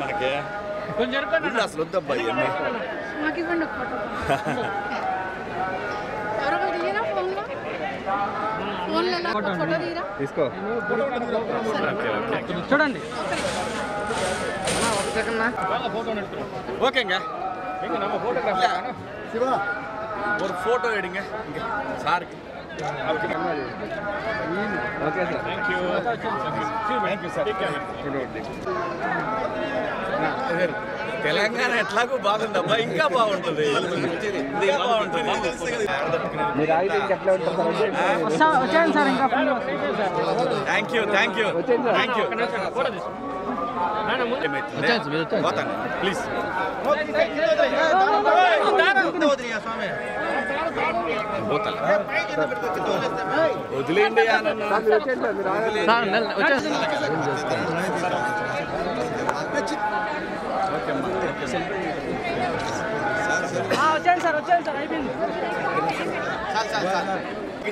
మనకి అసలు వద్దబ్బా ఇవన్నీ తీసుకో చూడండి ஓகேங்க நம்ம ஃபோட்டோகிராஃபர் சிவா ஒரு ஃபோட்டோ எடுங்க இங்க சாருக்கு okay sir thank you sir Telangana ఎట్లాగో బాగుందబ్బా ఇంకా బాగుంటుంది మీరు ఆగితే ఇంకెట్లా ఉంటుంది వచ్చాను సార్ ఇంకా thank you thank you please వదిలేండి వచ్చాను సార్ అయిపోయింది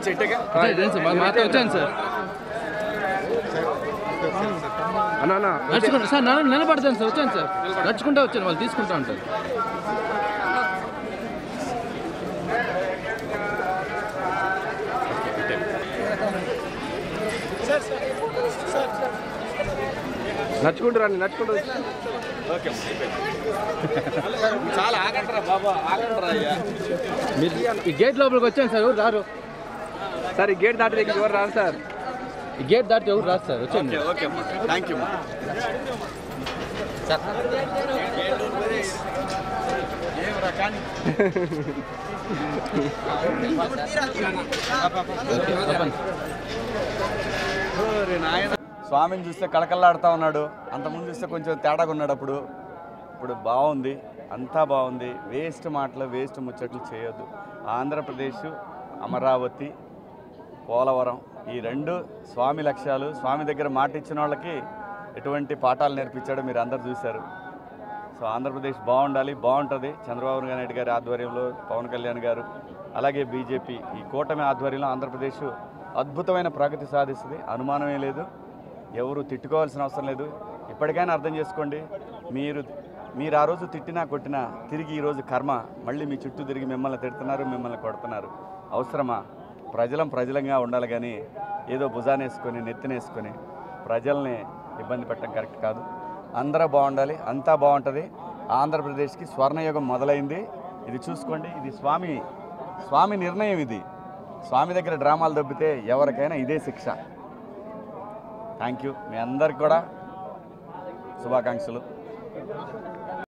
చెట్టుగా వచ్చాను సార్ నడుచుకుంటా సార్ నిలబడతాను సార్ వచ్చాను సార్ నడుచుకుంటా వచ్చాను వాళ్ళు తీసుకుంటా ఉంటారు నడుచుకుంటూ రండి నడుచుకుంటూ ఓకే చాలా ఆగంటారా బాబా ఆగంటారా అయ్యా మీరు ఈ గేట్ లోపలికి వచ్చాను సార్ ఎవరు రారు సార్ ఈ గేట్ దాటి దగ్గర ఎవరు రారు సార్ ఈ గేట్ దాటి ఎవరు రాదు సార్ వచ్చాను ఓకే థ్యాంక్ యూ సార్ స్వామిని చూస్తే కళకళలాడుతూ ఉన్నాడు. అంతకుముందు చూస్తే కొంచెం తేడాగా ఉన్నాడు. ఇప్పుడు బాగుంది, అంతా బాగుంది. వేస్ట్ మాటలు వేస్ట్ ముచ్చట్లు చేయొద్దు. ఆంధ్రప్రదేశ్, అమరావతి, పోలవరం ఈ రెండు స్వామి లక్ష్యాలు. స్వామి దగ్గర మాట ఇచ్చిన వాళ్ళకి ఎటువంటి పాఠాలు నేర్పించాడో మీరు అందరు చూశారు. సో ఆంధ్రప్రదేశ్ బాగుండాలి, బాగుంటుంది. చంద్రబాబు నాయుడు గారి ఆధ్వర్యంలో, పవన్ కళ్యాణ్ గారు, అలాగే బీజేపీ ఈ కూటమి ఆధ్వర్యంలో ఆంధ్రప్రదేశ్ అద్భుతమైన ప్రగతి సాధిస్తుంది. అనుమానమే లేదు. ఎవరు తిట్టుకోవాల్సిన అవసరం లేదు. ఇప్పటికైనా అర్థం చేసుకోండి. మీరు ఆ రోజు తిట్టినా కొట్టినా తిరిగి ఈరోజు కర్మ మళ్ళీ మీ చుట్టూ తిరిగి మిమ్మల్ని తిడుతున్నారు, మిమ్మల్ని కొడుతున్నారు. అవసరమా? ప్రజలంగా ఉండాలి కానీ ఏదో భుజానేసుకొని నెత్తినేసుకొని ప్రజల్ని ఇబ్బంది పెట్టడం కరెక్ట్ కాదు. అందరూ బాగుండాలి, అంతా బాగుంటుంది. ఆంధ్రప్రదేశ్కి స్వర్ణయుగం మొదలైంది. ఇది చూసుకోండి. ఇది స్వామి నిర్ణయం. ఇది స్వామి దగ్గర డ్రామాలు దొబ్బితే ఎవరికైనా ఇదే శిక్ష. Thank you. మీ అందరికి కూడా శుభాకాంక్షలు.